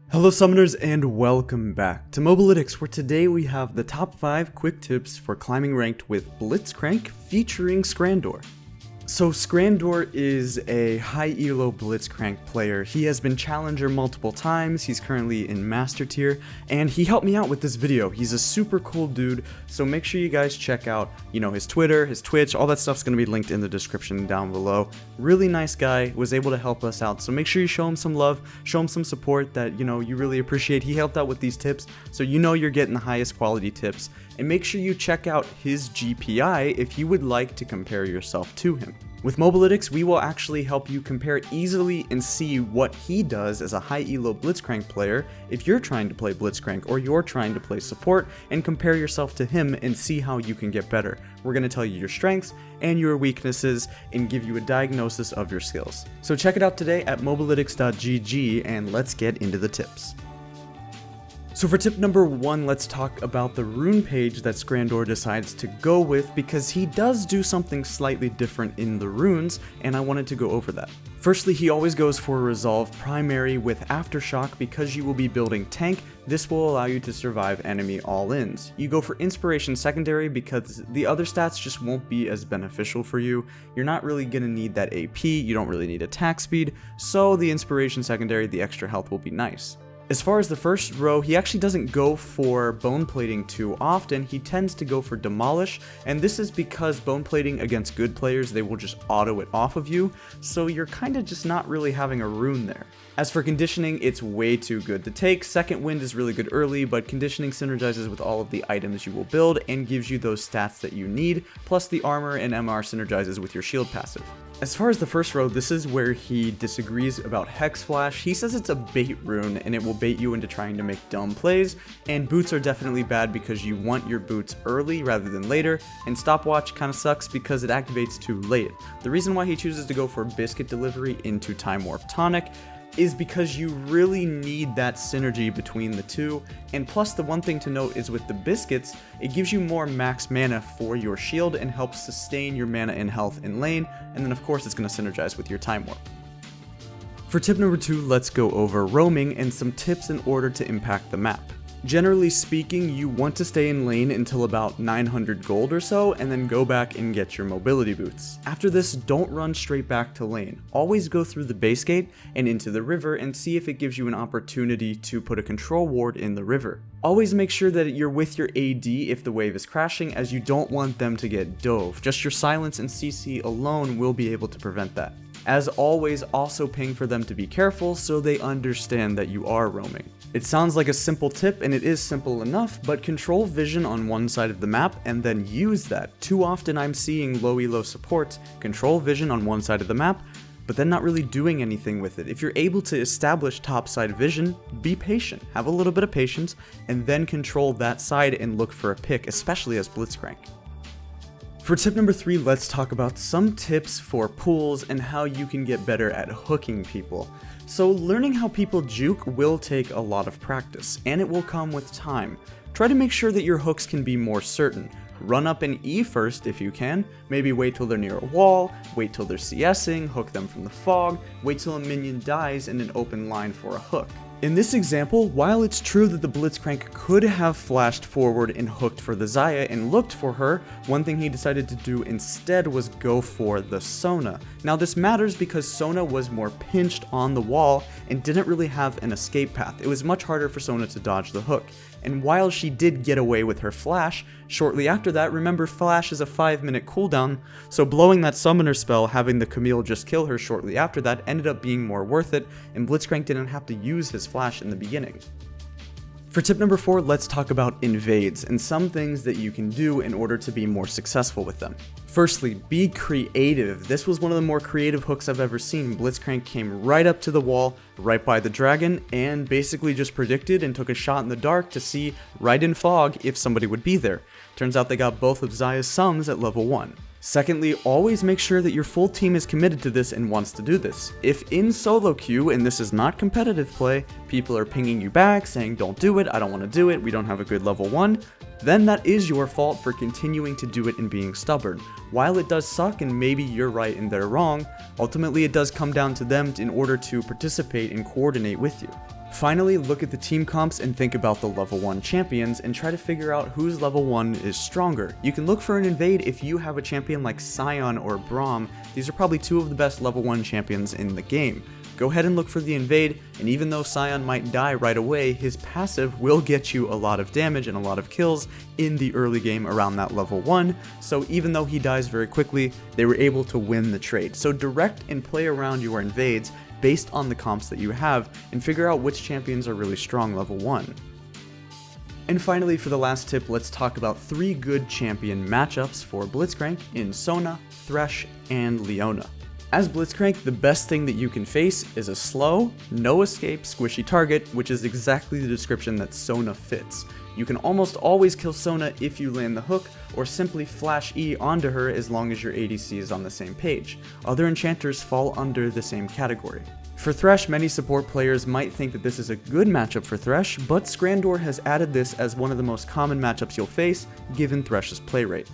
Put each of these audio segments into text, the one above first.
Hello summoners and welcome back to Mobalytics, where today we have the top 5 quick tips for climbing ranked with Blitzcrank featuring Scrandor. So Scrandor is a high elo Blitzcrank player. He has been challenger multiple times, he's currently in master tier, and he helped me out with this video. He's a super cool dude, so make sure you guys check out, his Twitter, his Twitch, all that stuff's gonna be linked in the description down below. Really nice guy, was able to help us out, so make sure you show him some love, show him some support that, you really appreciate. He helped out with these tips, so you're getting the highest quality tips. And make sure you check out his GPI if you would like to compare yourself to him. With Mobalytics, we will actually help you compare easily and see what he does as a high elo Blitzcrank player if you're trying to play Blitzcrank or you're trying to play support, and compare yourself to him and see how you can get better. We're going to tell you your strengths and your weaknesses and give you a diagnosis of your skills. So check it out today at mobalytics.gg and let's get into the tips. So for tip number 1, let's talk about the rune page that Scrandor decides to go with, because he does do something slightly different in the runes, and I wanted to go over that. Firstly, he always goes for Resolve Primary with Aftershock because you will be building tank. This will allow you to survive enemy all-ins. You go for Inspiration Secondary because the other stats just won't be as beneficial for you. You're not really going to need that AP, you don't really need attack speed, so the Inspiration Secondary, the extra health will be nice. As far as the first row, he actually doesn't go for bone plating too often. He tends to go for demolish, and this is because bone plating against good players, they will just auto it off of you, so you're kind of just not really having a rune there. As for conditioning, it's way too good to take. Second wind is really good early, but conditioning synergizes with all of the items you will build and gives you those stats that you need, plus the armor and MR synergizes with your shield passive. As far as the first row, this is where he disagrees about Hex Flash. He says it's a bait rune and it will bait you into trying to make dumb plays, and boots are definitely bad because you want your boots early rather than later, and stopwatch kind of sucks because it activates too late. The reason why he chooses to go for biscuit delivery into Time Warp Tonic is because you really need that synergy between the two, and plus the one thing to note is with the biscuits, it gives you more max mana for your shield and helps sustain your mana and health in lane, and then of course it's going to synergize with your Time Warp. For tip number 2, let's go over roaming and some tips in order to impact the map. Generally speaking, you want to stay in lane until about 900 gold or so, and then go back and get your mobility boots. After this, don't run straight back to lane. Always go through the base gate and into the river and see if it gives you an opportunity to put a control ward in the river. Always make sure that you're with your AD if the wave is crashing, as you don't want them to get dove. Just your silence and CC alone will be able to prevent that. As always, also ping for them to be careful so they understand that you are roaming. It sounds like a simple tip, and it is simple enough, but control vision on one side of the map and then use that. Too often I'm seeing low elo supports control vision on one side of the map, but then not really doing anything with it. If you're able to establish top side vision, be patient, have a little bit of patience, and then control that side and look for a pick, especially as Blitzcrank. For tip number 3, let's talk about some tips for pools and how you can get better at hooking people. So learning how people juke will take a lot of practice, and it will come with time. Try to make sure that your hooks can be more certain. Run up an E first if you can, maybe wait till they're near a wall, wait till they're CSing, hook them from the fog, wait till a minion dies in an open line for a hook. In this example, while it's true that the Blitzcrank could have flashed forward and hooked for the Xayah and looked for her, one thing he decided to do instead was go for the Sona. Now this matters because Sona was more pinched on the wall and didn't really have an escape path. It was much harder for Sona to dodge the hook. And while she did get away with her flash, shortly after that, remember flash is a 5-minute cooldown, so blowing that summoner spell, having the Camille just kill her shortly after that, ended up being more worth it, and Blitzcrank didn't have to use his flash in the beginning. For tip number 4, let's talk about invades and some things that you can do in order to be more successful with them. Firstly, be creative. This was one of the more creative hooks I've ever seen. Blitzcrank came right up to the wall, right by the dragon, and basically just predicted and took a shot in the dark to see right in fog if somebody would be there. Turns out they got both of Xayah's sums at level 1. Secondly, always make sure that your full team is committed to this and wants to do this. If in solo queue, and this is not competitive play, people are pinging you back saying don't do it, I don't want to do it, we don't have a good level 1, then that is your fault for continuing to do it and being stubborn. While it does suck and maybe you're right and they're wrong, ultimately it does come down to them in order to participate and coordinate with you. Finally, look at the team comps and think about the level 1 champions and try to figure out whose level 1 is stronger. You can look for an invade if you have a champion like Scion or Braum. These are probably two of the best level 1 champions in the game. Go ahead and look for the invade, and even though Scion might die right away, his passive will get you a lot of damage and a lot of kills in the early game around that level 1, so even though he dies very quickly, they were able to win the trade. So direct and play around your invades based on the comps that you have, and figure out which champions are really strong level 1. And finally, for the last tip, let's talk about 3 good champion matchups for Blitzcrank in Sona, Thresh, and Leona. As Blitzcrank, the best thing that you can face is a slow, no escape, squishy target, which is exactly the description that Sona fits. You can almost always kill Sona if you land the hook, or simply flash E onto her as long as your ADC is on the same page. Other enchanters fall under the same category. For Thresh, many support players might think that this is a good matchup for Thresh, but Scrandor has added this as one of the most common matchups you'll face, given Thresh's play rate.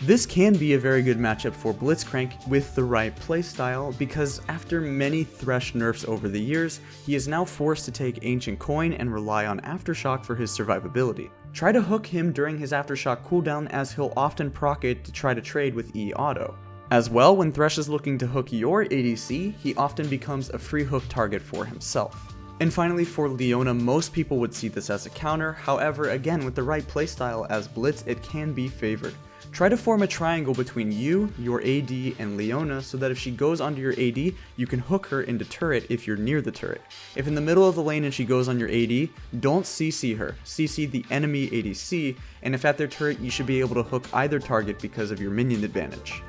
This can be a very good matchup for Blitzcrank with the right playstyle, because after many Thresh nerfs over the years, he is now forced to take Ancient Coin and rely on Aftershock for his survivability. Try to hook him during his Aftershock cooldown, as he'll often proc it to try to trade with E auto. As well, when Thresh is looking to hook your ADC, he often becomes a free hook target for himself. And finally, for Leona, most people would see this as a counter, however, again, with the right playstyle as Blitz, it can be favored. Try to form a triangle between you, your AD, and Leona so that if she goes onto your AD, you can hook her into turret if you're near the turret. If in the middle of the lane and she goes on your AD, don't CC her, CC the enemy ADC, and if at their turret, you should be able to hook either target because of your minion advantage.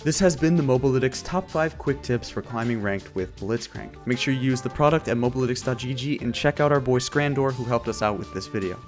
This has been the Mobalytics top 5 quick tips for climbing ranked with Blitzcrank. Make sure you use the product at mobalytics.gg and check out our boy Scrandor who helped us out with this video.